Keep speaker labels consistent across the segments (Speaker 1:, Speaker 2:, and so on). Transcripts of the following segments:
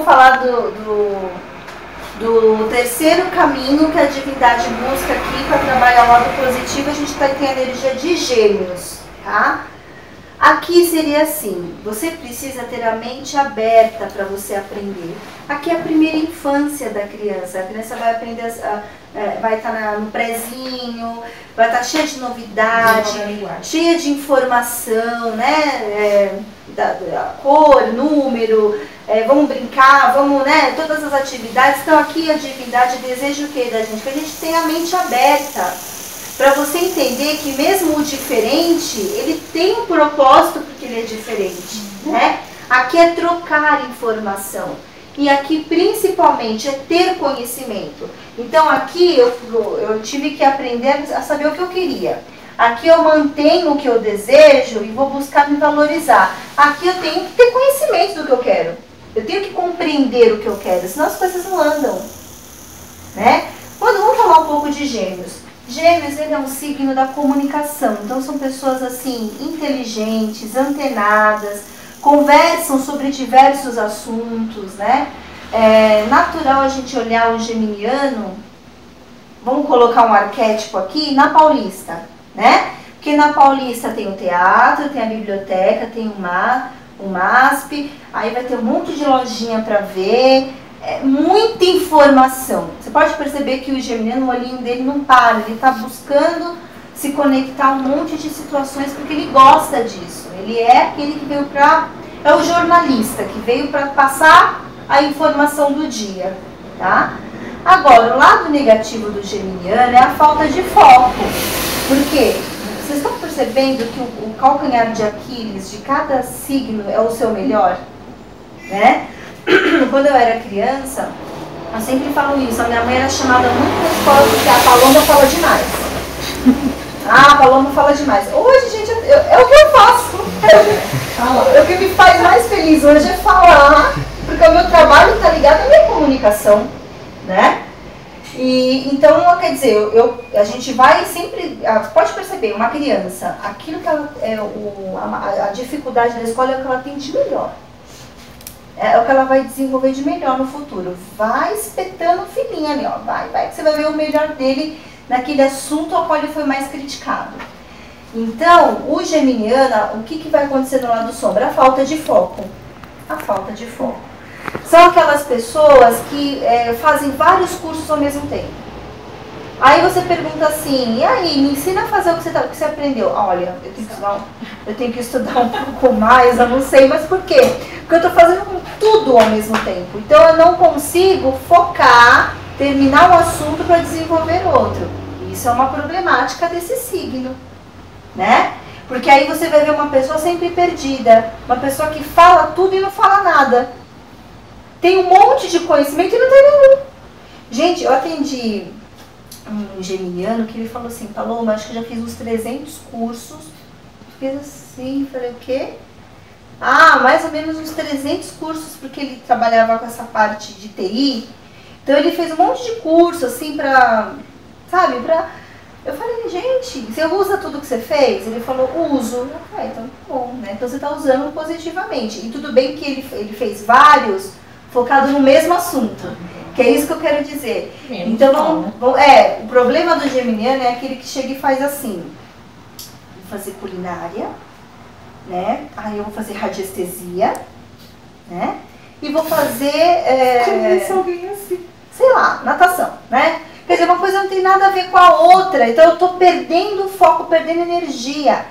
Speaker 1: vamos falar do terceiro caminho que a divindade busca aqui para trabalhar o lado positivo. A gente tem a energia de Gêmeos, tá? Aqui seria assim, você precisa ter a mente aberta para você aprender. Aqui é a primeira infância da criança. A criança vai aprender, vai estar no prezinho, vai estar cheia de novidade, cheia de informação, né? Da cor, número, vamos brincar, vamos, né? Todas as atividades. Então aqui a divindade deseja o que da gente? Que a gente tenha a mente aberta. Para você entender que mesmo o diferente, ele tem um propósito porque ele é diferente, né? Aqui é trocar informação. E aqui principalmente é ter conhecimento. Então aqui eu tive que aprender a saber o que eu queria. Aqui eu mantenho o que eu desejo e vou buscar me valorizar. Aqui eu tenho que ter conhecimento do que eu quero. Eu tenho que compreender o que eu quero, senão as coisas não andam, né? Vamos falar um pouco de Gêmeos. Gêmeos, ele é um signo da comunicação, então são pessoas assim, inteligentes, antenadas, conversam sobre diversos assuntos, né? É natural a gente olhar o geminiano, vamos colocar um arquétipo aqui, na Paulista, né? Porque na Paulista tem o teatro, tem a biblioteca, tem o MASP, aí vai ter um monte de lojinha para ver. Muita informação. Você pode perceber que o geminiano, o olhinho dele não para, ele está buscando se conectar a um monte de situações porque ele gosta disso. Ele é aquele que veio para... é o jornalista que veio para passar a informação do dia, tá? Agora, o lado negativo do geminiano é a falta de foco. Por quê? Vocês estão percebendo que o calcanhar de Aquiles de cada signo é o seu melhor? Né? Quando eu era criança, eu sempre falo isso, a minha mãe era chamada muito na escola porque a Paloma fala demais. A Paloma fala demais. Hoje, gente, é o que eu faço. O que me faz mais feliz hoje é falar, porque o meu trabalho está ligado à minha comunicação, né? E, então, quer dizer, a gente vai sempre, pode perceber, uma criança, aquilo que ela, a dificuldade da escola é o que ela tem de melhor. É o que ela vai desenvolver de melhor no futuro. Vai espetando o filhinho ali, ó. Vai que você vai ver o melhor dele naquele assunto ao qual ele foi mais criticado. Então, o geminiano, o que vai acontecer no lado sombra? A falta de foco. A falta de foco. São aquelas pessoas que fazem vários cursos ao mesmo tempo. Aí você pergunta assim, e aí, me ensina a fazer o que você aprendeu? Olha, eu tenho que estudar um pouco mais, eu não sei, mas por quê? Porque eu estou fazendo tudo ao mesmo tempo. Então eu não consigo focar, terminar um assunto para desenvolver outro. Isso é uma problemática desse signo, né? Porque aí você vai ver uma pessoa sempre perdida, uma pessoa que fala tudo e não fala nada. Tem um monte de conhecimento e não tem nenhum. Gente, eu atendi um geminiano que ele falou assim, Paloma, acho que já fiz uns 300 cursos. Fiz assim, falei, o quê? Ah, mais ou menos uns 300 cursos, porque ele trabalhava com essa parte de TI. Então ele fez um monte de curso, assim, sabe, Eu falei, gente, você usa tudo que você fez? Ele falou, uso. Eu falei, então tá bom, né? Então você está usando positivamente. E tudo bem que ele fez vários focado no mesmo assunto. Que é isso que eu quero dizer. Então, o problema do geminiano é aquele que chega e faz assim. Vou fazer culinária, né? Aí eu vou fazer radiestesia, né? E vou fazer... Conhece alguém assim? Sei lá, natação, né? Quer dizer, uma coisa não tem nada a ver com a outra. Então eu tô perdendo foco, perdendo energia.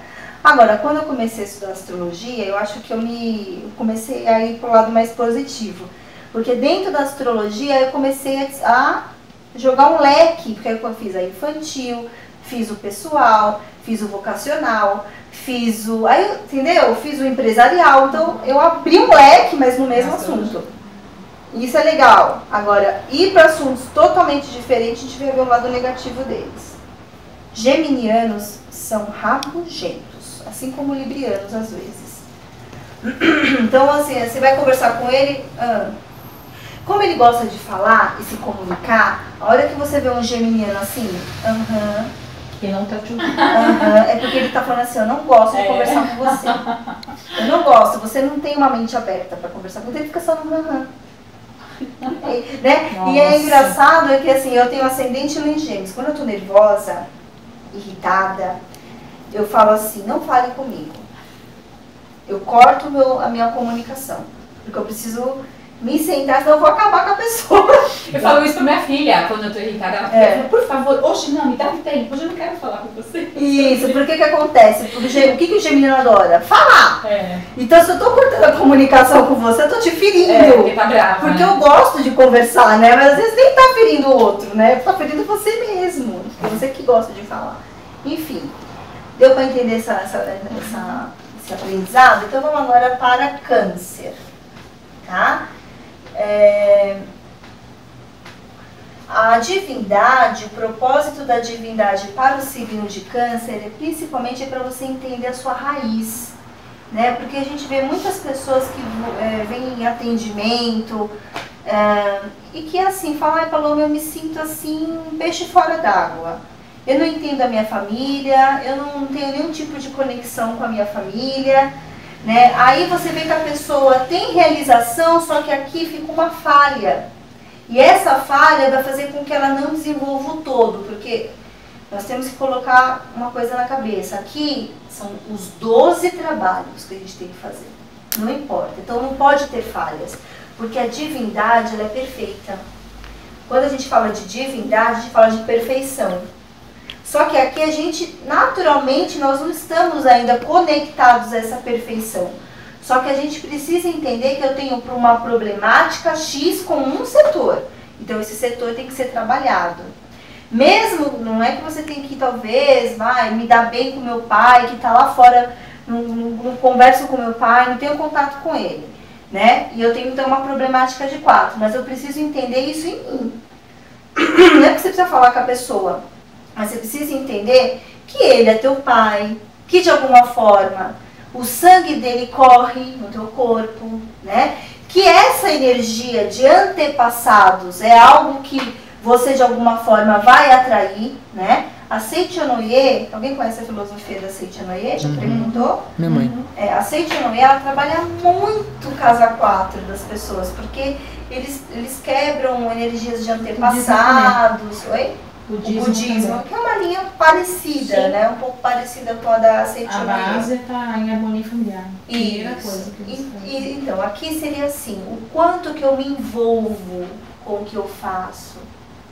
Speaker 1: Agora, quando eu comecei a estudar astrologia, eu acho que eu comecei a ir pro lado mais positivo. Porque dentro da astrologia eu comecei a jogar um leque, porque eu fiz a infantil, fiz o pessoal, fiz o vocacional, fiz o... Aí, entendeu? Fiz o empresarial, então eu abri um leque, mas no mesmo assunto. Isso é legal. Agora, ir para assuntos totalmente diferentes, a gente vai ver o lado negativo deles. Geminianos são rabugentos, assim como librianos às vezes. Então, assim, você vai conversar com ele... Como ele gosta de falar e se comunicar, a hora que você vê um geminiano assim,
Speaker 2: ele não tá te ouvindo.
Speaker 1: É porque ele tá falando assim, eu não gosto de conversar com você. Eu não gosto, você não tem uma mente aberta para conversar com ele, fica só no Né? E é engraçado é que assim, eu tenho ascendente em Gêmeos. Quando eu tô nervosa, irritada, eu falo assim, não fale comigo. Eu corto a minha comunicação. Porque eu preciso me sentar, senão eu vou acabar com a pessoa.
Speaker 2: Eu falo isso pra minha filha, quando eu tô irritada. Ela fala, por favor, hoje não, me dá um tempo, hoje eu não quero falar com você.
Speaker 1: Isso, porque que acontece? O que o geminiano adora? Falar! Então se eu tô cortando a comunicação com você, eu tô te ferindo.
Speaker 2: Porque tá brava,
Speaker 1: porque eu gosto de conversar, né? Mas às vezes nem tá ferindo o outro, né? Tá ferindo você mesmo. É você que gosta de falar. Enfim, deu pra entender esse aprendizado? Então vamos agora para Câncer. Tá? A divindade, o propósito da divindade para o signo de Câncer é principalmente para você entender a sua raiz, né? Porque a gente vê muitas pessoas que vêm em atendimento e que assim, falam, ai Paloma, eu me sinto assim, um peixe fora d'água. Eu não entendo a minha família, eu não tenho nenhum tipo de conexão com a minha família. Né? Aí você vê que a pessoa tem realização, só que aqui fica uma falha. E essa falha vai fazer com que ela não desenvolva o todo, porque nós temos que colocar uma coisa na cabeça. Aqui são os 12 trabalhos que a gente tem que fazer. Não importa. Então não pode ter falhas, porque a divindade ela é perfeita. Quando a gente fala de divindade, a gente fala de perfeição. Só que aqui a gente, naturalmente, nós não estamos ainda conectados a essa perfeição. Só que a gente precisa entender que eu tenho uma problemática X com um setor. Então esse setor tem que ser trabalhado. Mesmo, não é que você tem que talvez, me dar bem com meu pai, que está lá fora, não converso com meu pai, não tenho contato com ele. Né? E eu tenho então uma problemática de 4, mas eu preciso entender isso em mim. Não é que você precisa falar com a pessoa. Mas você precisa entender que ele é teu pai, que de alguma forma o sangue dele corre no teu corpo, né? Que essa energia de antepassados é algo que você de alguma forma vai atrair, né? A Seichonoye, alguém conhece a filosofia da Seichonoye? Já perguntou?
Speaker 3: Minha mãe.
Speaker 1: A Seichonoye, ela trabalha muito casa 4 das pessoas, porque eles quebram energias de antepassados. Oi? O budismo, que é uma linha parecida, né? Um pouco parecida com a da Seichonoye.
Speaker 2: A base está em harmonia familiar. Primeira
Speaker 1: Isso.
Speaker 2: coisa que eles fazem.
Speaker 1: Então, aqui seria assim, o quanto que eu me envolvo com o que eu faço,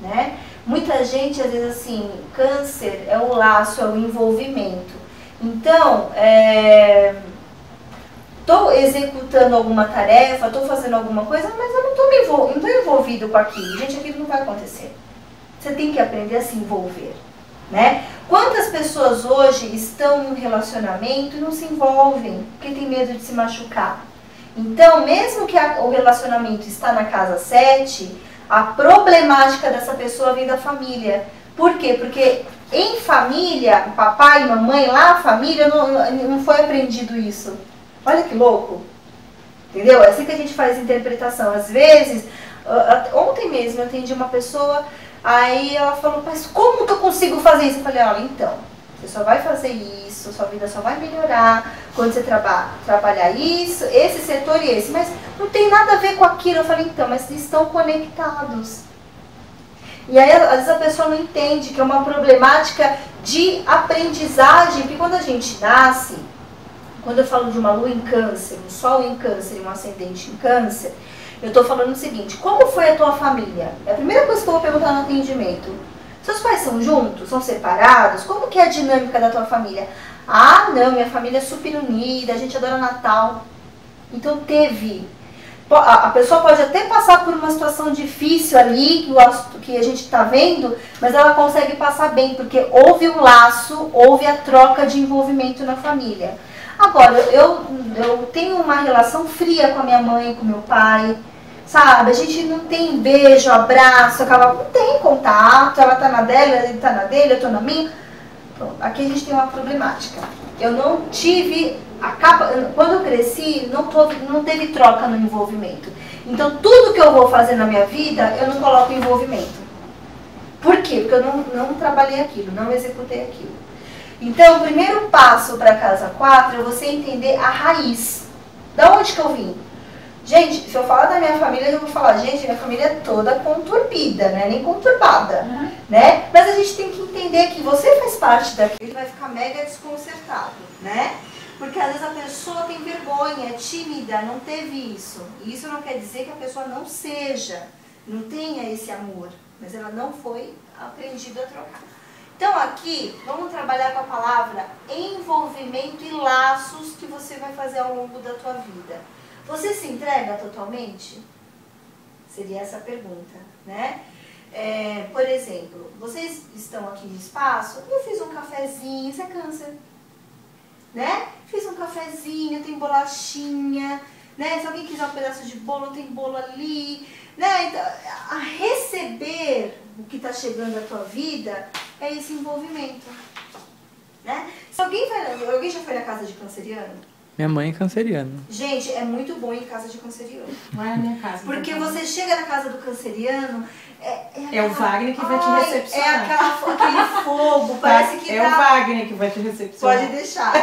Speaker 1: né? Muita gente, às vezes assim, Câncer é o laço, é o envolvimento. Então, estou executando alguma tarefa, estou fazendo alguma coisa, mas eu não estou envolvido com aquilo. Gente, aquilo não vai acontecer. Você tem que aprender a se envolver, né? Quantas pessoas hoje estão em um relacionamento e não se envolvem, porque tem medo de se machucar? Então, mesmo que o relacionamento está na casa 7, a problemática dessa pessoa vem da família. Por quê? Porque em família, papai e mamãe, lá a família, não foi aprendido isso. Olha que louco. Entendeu? É assim que a gente faz interpretação. Às vezes, ontem mesmo eu atendi uma pessoa... Aí ela falou, mas como que eu consigo fazer isso? Eu falei, olha, então, você só vai fazer isso, sua vida só vai melhorar quando você trabalhar isso, esse setor e esse. Mas não tem nada a ver com aquilo. Eu falei, então, mas estão conectados. E aí, às vezes a pessoa não entende que é uma problemática de aprendizagem, porque quando a gente nasce, quando eu falo de uma lua em Câncer, um sol em Câncer e um ascendente em Câncer, eu estou falando o seguinte, como foi a tua família? É a primeira coisa que eu vou perguntar no atendimento. Seus pais são juntos? São separados? Como que é a dinâmica da tua família? Ah, não, minha família é super unida, a gente adora Natal. Então teve. A pessoa pode até passar por uma situação difícil ali, que a gente está vendo, mas ela consegue passar bem, porque houve um laço, houve a troca de envolvimento na família. Agora, eu tenho uma relação fria com a minha mãe, com meu pai, sabe? A gente não tem beijo, abraço, não tem contato, ela tá na dela, ele tá na dele, eu tô na minha. Pronto, aqui a gente tem uma problemática. Eu não tive, quando eu cresci, não teve troca no envolvimento. Então, tudo que eu vou fazer na minha vida, eu não coloco envolvimento. Por quê? Porque eu não trabalhei aquilo, não executei aquilo. Então, o primeiro passo para a casa 4 é você entender a raiz. Da onde que eu vim? Gente, se eu falar da minha família, eu vou falar, gente, minha família é toda conturbida, né? Nem conturbada, né? Mas a gente tem que entender que você faz parte daquilo, vai ficar mega desconcertado, né? Porque às vezes a pessoa tem vergonha, é tímida, não teve isso. E isso não quer dizer que a pessoa não seja, não tenha esse amor, mas ela não foi aprendida a trocar. Então aqui, vamos trabalhar com a palavra envolvimento e laços que você vai fazer ao longo da tua vida. Você se entrega totalmente? Seria essa a pergunta, né? Por exemplo, vocês estão aqui no espaço, eu fiz um cafezinho, isso é câncer, né? Fiz um cafezinho, tem bolachinha, né? Se alguém quiser um pedaço de bolo, tem bolo ali, né? Então, a receber o que está chegando à tua vida é esse envolvimento, né? Se alguém já foi na casa de canceriano?
Speaker 3: Minha mãe é canceriana.
Speaker 1: Gente, é muito bom ir em casa de canceriano.
Speaker 2: Não é a minha casa.
Speaker 1: Porque você chega na casa do canceriano...
Speaker 2: É o Wagner que vai te recepcionar.
Speaker 1: É aquele fogo, parece que
Speaker 2: é o Wagner que vai te recepcionar.
Speaker 1: Pode deixar.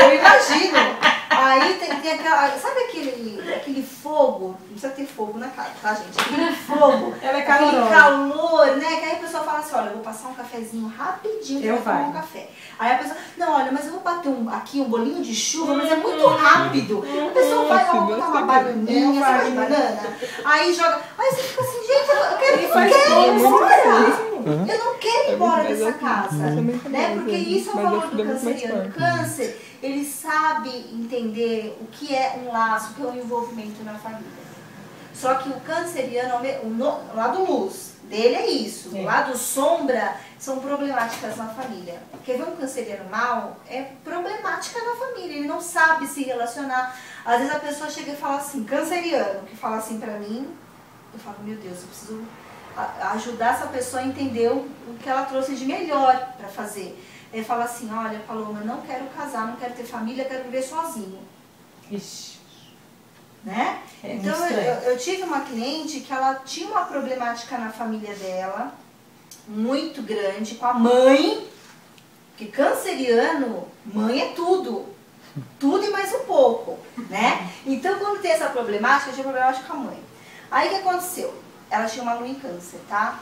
Speaker 1: Eu imagino. Aí tem aquela... Sabe aquele fogo? Não precisa ter fogo na casa, tá, gente? Aquele fogo,
Speaker 2: Ela é
Speaker 1: aquele
Speaker 2: calorosa.
Speaker 1: calor, né? Que aí a pessoa fala assim, olha, eu vou passar um cafezinho rapidinho, eu vou tomar um café. Aí a pessoa, não, olha, mas eu vou bater aqui um bolinho de chuva, mas é muito rápido. A pessoa vai lá, botar uma bananinha, sabe de banana? Aí joga... Aí você fica assim, gente, eu quero ir embora. Eu não quero ir embora dessa casa, né? Porque isso é o valor do canceriano. O câncer, ele sabe entender o que é um laço, o que é um envolvimento na família. Só que o canceriano, o lado luz dele é isso. O lado sombra são problemáticas na família. Quer ver um canceriano mal? É problemática na família. Ele não sabe se relacionar. Às vezes a pessoa chega e fala assim, canceriano, que fala assim pra mim, eu falo, meu Deus, eu preciso ajudar essa pessoa a entender o que ela trouxe de melhor para fazer. Ele fala assim, olha, Paloma, eu não quero casar, não quero ter família, quero viver sozinho.
Speaker 2: Ixi.
Speaker 1: Né? Então eu tive uma cliente que ela tinha uma problemática na família dela, muito grande, com a mãe, porque canceriano, mãe é tudo. Tudo e mais um pouco, né? Então quando tem essa problemática, eu tinha problemática com a mãe. Aí o que aconteceu? Ela tinha uma lua em câncer, tá?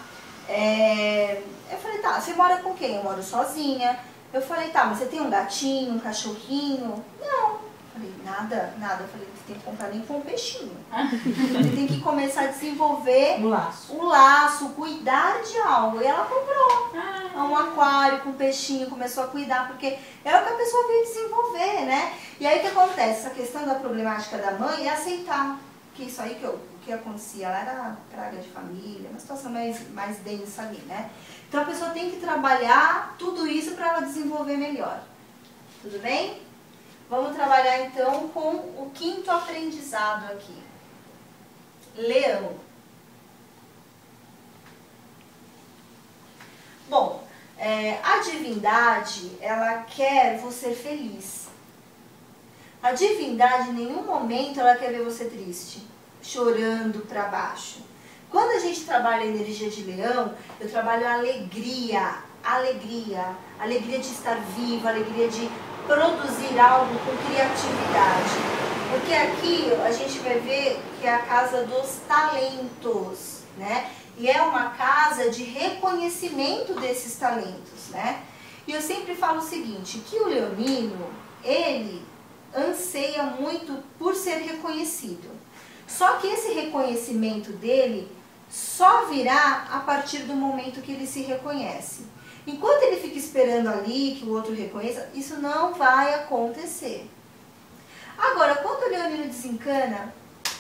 Speaker 1: Eu falei, tá, você mora com quem? Eu moro sozinha. Eu falei, tá, mas você tem um gatinho, um cachorrinho? Não. Eu falei, nada. Eu falei, você tem que comprar nem com um peixinho. Você tem que começar a desenvolver o laço, cuidar de algo. E ela comprou um aquário com peixinho, começou a cuidar, porque é o que a pessoa veio desenvolver, né? E aí o que acontece? Essa questão da problemática da mãe é aceitar que isso aí o que acontecia lá era praga de família, uma situação mais densa ali, né? Então a pessoa tem que trabalhar tudo isso para ela desenvolver melhor. Tudo bem? Vamos trabalhar então com o quinto aprendizado aqui. Leão. Bom, a divindade, ela quer você feliz. A divindade, em nenhum momento, ela quer ver você triste, chorando para baixo. Quando a gente trabalha a energia de leão, eu trabalho a alegria, alegria de estar viva, alegria de produzir algo com criatividade. Porque aqui a gente vai ver que é a casa dos talentos, né? E é uma casa de reconhecimento desses talentos, né? E eu sempre falo o seguinte, que o leonino, ele anseia muito por ser reconhecido. Só que esse reconhecimento dele só virá a partir do momento que ele se reconhece. Enquanto ele fica esperando ali que o outro reconheça, isso não vai acontecer. Agora, quando o leonino desencana,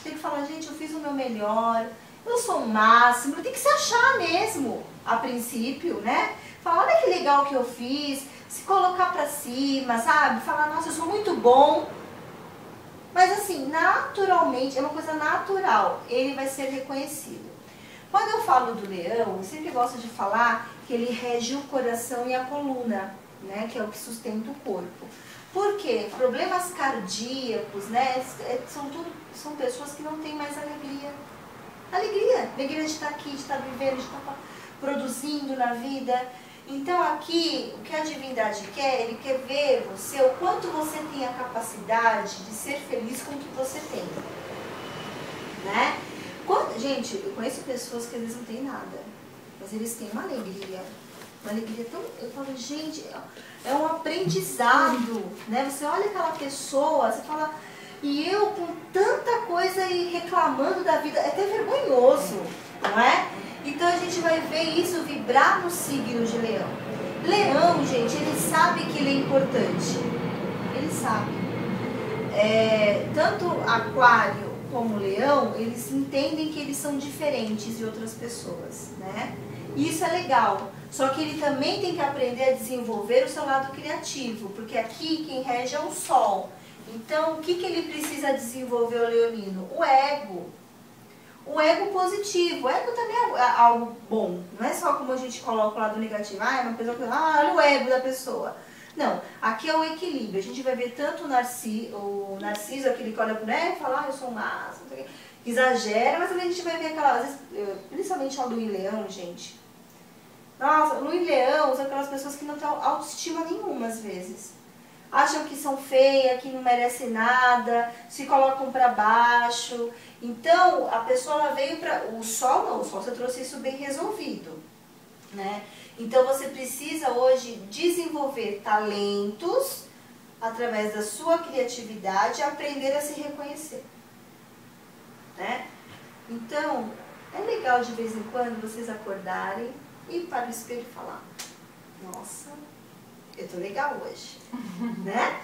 Speaker 1: tem que falar, gente, eu fiz o meu melhor, eu sou o máximo, tem que se achar mesmo, a princípio, né? Falar, olha que legal que eu fiz, se colocar pra cima, sabe? Falar, nossa, eu sou muito bom. Mas assim, naturalmente, é uma coisa natural, ele vai ser reconhecido. Quando eu falo do leão, eu sempre gosto de falar que ele rege o coração e a coluna, né? Que é o que sustenta o corpo. Por quê? Problemas cardíacos, né? São pessoas que não têm mais alegria. Alegria de estar aqui, de estar vivendo, de estar produzindo na vida. Então aqui, o que a divindade quer, ele quer ver você, o quanto você tem a capacidade de ser feliz com o que você tem. né? Gente, eu conheço pessoas que às vezes não têm nada, mas eles têm uma alegria tão... Eu falo, gente, é um aprendizado, né? Você olha aquela pessoa, você fala, e eu com tanta coisa e reclamando da vida, é até vergonhoso, não é? Então a gente vai ver isso vibrar no signo de Leão. Leão, gente, ele sabe que ele é importante, ele sabe. Tanto Aquário como Leão, eles entendem que eles são diferentes de outras pessoas, né? E isso é legal, só que ele também tem que aprender a desenvolver o seu lado criativo, porque aqui quem rege é o Sol. Então, o que ele precisa desenvolver, o leonino? O ego. O ego positivo. O ego também é algo bom, não é só como a gente coloca o lado negativo. É uma pessoa que olha o ego da pessoa. Não, aqui é o equilíbrio. A gente vai ver tanto o Narciso, aquele que olha pro ego e fala, eu sou um massa, não sei o quê, que exagera, mas também a gente vai ver aquela, às vezes, principalmente a Lua em Leão, gente. Nossa, Lua em Leão são aquelas pessoas que não têm autoestima nenhuma, às vezes. Acham que são feias, que não merecem nada, se colocam para baixo. Então, a pessoa ela veio para... O Sol não, o Sol você trouxe isso bem resolvido, né? Então, você precisa hoje desenvolver talentos através da sua criatividade e aprender a se reconhecer, né? Então, é legal de vez em quando vocês acordarem e ir para o espelho e falar, nossa, eu tô legal hoje, né?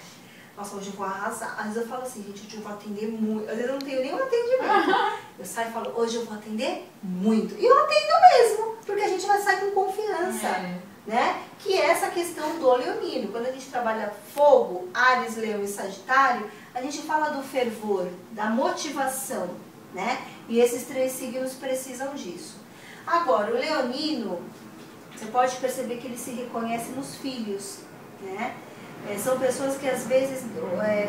Speaker 1: Nossa, hoje eu vou arrasar. Às vezes eu falo assim, gente, hoje eu vou atender muito. Às vezes eu não tenho nenhum atendimento. Eu saio e falo, hoje eu vou atender muito. E eu atendo mesmo, porque a gente vai sair com confiança, né? Que é essa questão do leonino. Quando a gente trabalha fogo, Áries, Leão e Sagitário, a gente fala do fervor, da motivação, né? E esses três signos precisam disso. Agora, o leonino, você pode perceber que ele se reconhece nos filhos, né? São pessoas que às vezes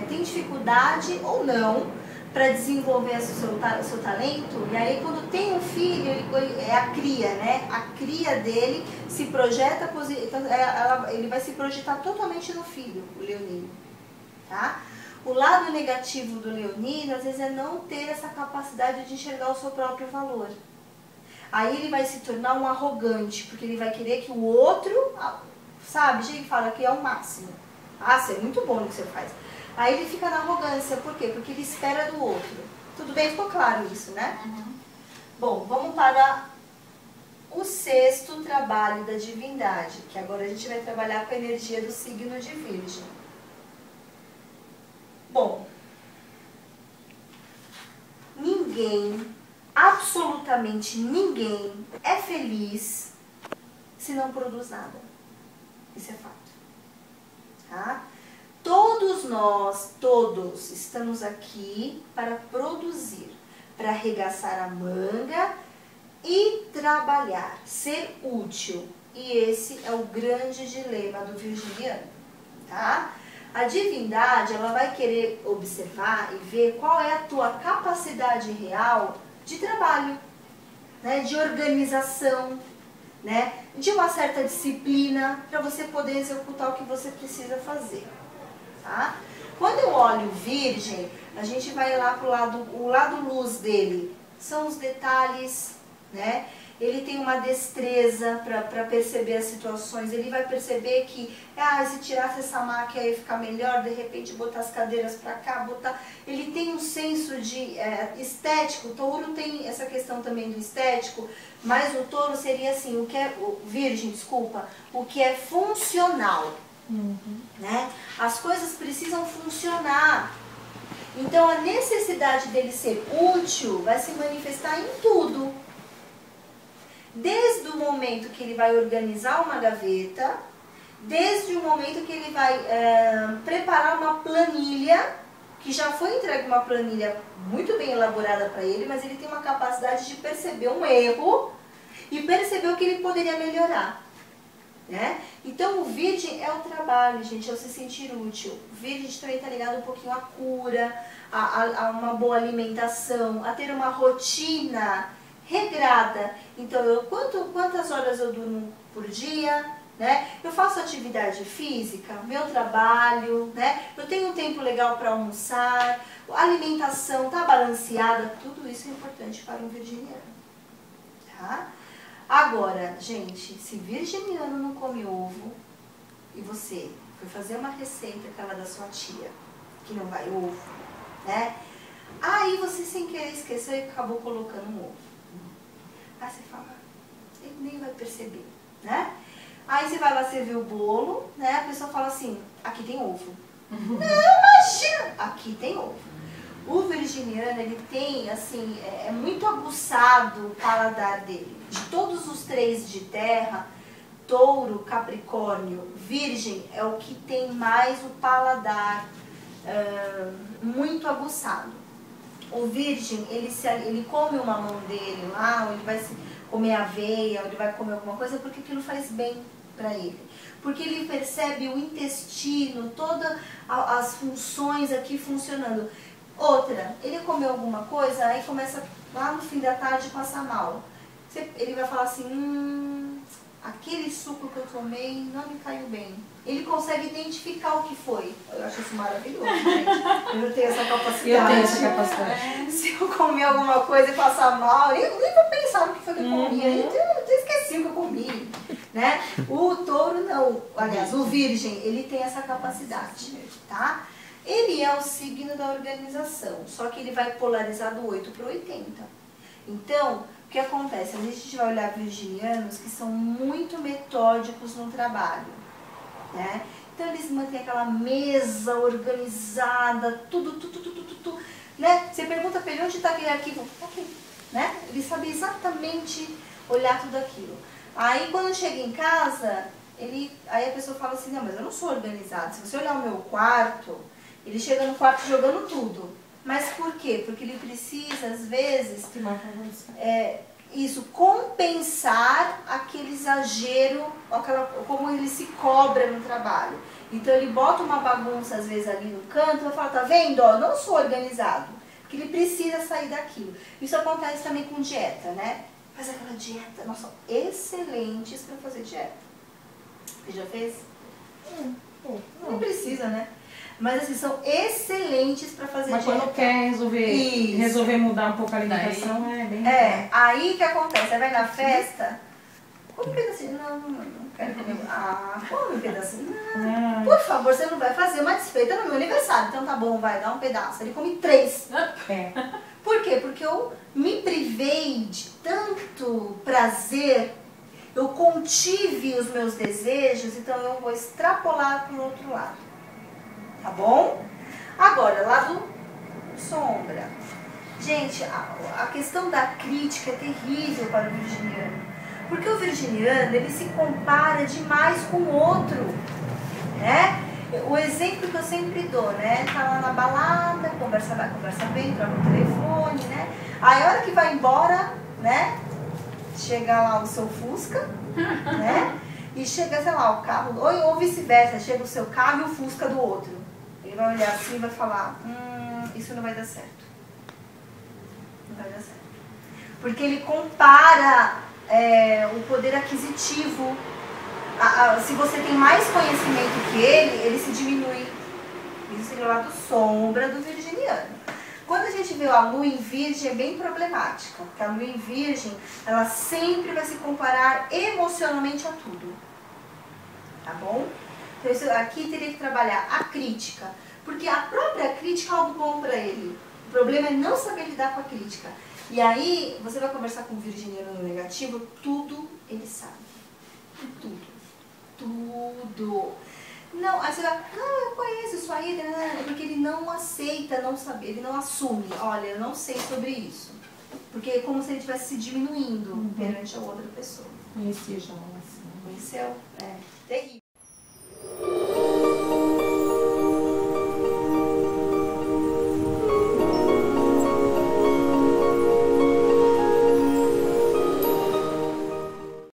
Speaker 1: têm dificuldade ou não para desenvolver o seu talento, e aí quando tem um filho, é a cria, né? A cria dele se projeta, ele vai se projetar totalmente no filho, o leonino, tá? O lado negativo do leonino, às vezes, é não ter essa capacidade de enxergar o seu próprio valor. Aí ele vai se tornar um arrogante, porque ele vai querer que o outro, sabe, gente fala que é o máximo. Ah, você é muito bom no que você faz. Aí ele fica na arrogância, por quê? Porque ele espera do outro. Tudo bem? Ficou claro isso, né? Uhum. Bom, vamos para o sexto trabalho da divindade, que agora a gente vai trabalhar com a energia do signo de Virgem. Bom, ninguém, absolutamente ninguém, é feliz se não produz nada. Isso é fato. Tá? Todos nós, todos, estamos aqui para produzir, para arregaçar a manga e trabalhar, ser útil. E esse é o grande dilema do virginiano, tá? A divindade, ela vai querer observar e ver qual é a tua capacidade real de trabalho, né? De organização, né? De uma certa disciplina para você poder executar o que você precisa fazer, tá? Quando eu olho Virgem, a gente vai lá para o lado luz dele, são os detalhes, né? Ele tem uma destreza para perceber as situações, ele vai perceber que, se tirasse essa máquina ia ficar melhor, de repente botar as cadeiras para cá, botar... Ele tem um senso de estético, o touro tem essa questão também do estético, mas o touro seria assim, o Virgem, desculpa, o que é funcional, né? As coisas precisam funcionar. Então a necessidade dele ser útil vai se manifestar em tudo. Desde o momento que ele vai organizar uma gaveta, desde o momento que ele vai preparar uma planilha, que já foi entregue uma planilha muito bem elaborada para ele, mas ele tem uma capacidade de perceber um erro e perceber o que ele poderia melhorar, né? Então o Virgem é o trabalho, gente, é o se sentir útil. O Virgem também está ligado um pouquinho à cura, a uma boa alimentação, a ter uma rotina regrada. Então, quantas horas eu durmo por dia? né? Eu faço atividade física, meu trabalho, né? Eu tenho um tempo legal para almoçar, a alimentação está balanceada, tudo isso é importante para um virginiano, tá? Agora, gente, se virginiano não come ovo e você foi fazer uma receita, aquela da sua tia, que não vai ovo, né? Aí você sem querer esqueceu e acabou colocando um ovo. Aí você fala, ele nem vai perceber, né? Aí você vai lá servir o bolo, né? A pessoa fala assim, aqui tem ovo. Não, imagina! Aqui tem ovo. O virginiano, ele tem, assim, é muito aguçado o paladar dele. De todos os 3 de terra, touro, capricórnio, virgem é o que tem mais o paladar muito aguçado. O virgem, ele come o mamão dele lá, ou ele vai comer aveia, ou ele vai comer alguma coisa, porque aquilo faz bem para ele. Porque ele percebe o intestino, todas as funções aqui funcionando. Outra, ele comeu alguma coisa, aí começa lá no fim da tarde a passar mal. Ele vai falar assim, aquele suco que eu tomei não me caiu bem. Ele consegue identificar o que foi. Eu acho isso maravilhoso, gente. Eu não tenho essa capacidade.
Speaker 3: Eu tenho essa capacidade.
Speaker 1: Se eu comer alguma coisa e passar mal, eu nem vou pensar no que foi que eu comi. Eu esqueci o que eu comi, né? O touro não. Aliás, o virgem, ele tem essa capacidade, tá? Ele é o signo da organização, só que ele vai polarizar do 8 para o 80. Então, o que acontece? A gente vai olhar virginianos que são muito metódicos no trabalho, né? Então, eles mantêm aquela mesa organizada, tudo, né? Você pergunta para ele onde está aquele arquivo? Aqui, né? Ele sabe exatamente olhar tudo aquilo. Aí, quando chega em casa, aí a pessoa fala assim, não, mas eu não sou organizado. Se você olhar o meu quarto, ele chega no quarto jogando tudo. Mas por quê? Porque ele precisa, às vezes, compensar aquele exagero, como ele se cobra no trabalho. Então ele bota uma bagunça, às vezes, ali no canto, e vai falar, tá vendo? Ó, eu não sou organizado. Porque ele precisa sair daquilo. Isso acontece também com dieta, né? Faz aquela dieta, nós somos excelentes para fazer dieta. Você já fez? Não precisa, né? Mas assim, são excelentes para fazer dieta.
Speaker 3: Mas quando quer resolver mudar um pouco a alimentação, é bem...
Speaker 1: Aí o que acontece? Você vai na festa, come um pedacinho. Não quero comer. Come um pedacinho. Não, por favor, você não vai fazer uma desfeita no meu aniversário. Então tá bom, vai, dá um pedaço. Ele come 3. Por quê? Porque eu me privei de tanto prazer, eu contive os meus desejos, então eu vou extrapolar para o outro lado. Tá bom? Agora, lado sombra. Gente, a questão da crítica é terrível para o virginiano. Porque o virginiano, ele se compara demais com o outro, né? O exemplo que eu sempre dou, né? Tá lá na balada, conversa bem, troca o telefone, né? Aí a hora que vai embora, né? Chega lá o seu Fusca, né? E chega, sei lá, o carro, ou vice-versa, chega o seu carro e o Fusca do outro. Ele vai olhar assim e vai falar, isso não vai dar certo. Não vai dar certo. Porque ele compara o poder aquisitivo. Se você tem mais conhecimento que ele se diminui. Isso seria o lado sombra do virginiano. Quando a gente vê a lua em virgem é bem problemática. Porque a lua em virgem, ela sempre vai se comparar emocionalmente a tudo. Tá bom? Então isso aqui teria que trabalhar a crítica. Porque a própria crítica é algo bom para ele. O problema é não saber lidar com a crítica. E aí, você vai conversar com o virginiano no negativo, tudo ele sabe. Tudo. Tudo. Não, aí você vai, eu conheço isso aí, porque ele não aceita não saber, ele não assume. Olha, eu não sei sobre isso. Porque é como se ele estivesse se diminuindo perante a outra pessoa.
Speaker 3: Conheci já, assim.
Speaker 1: Conheceu? Terrível.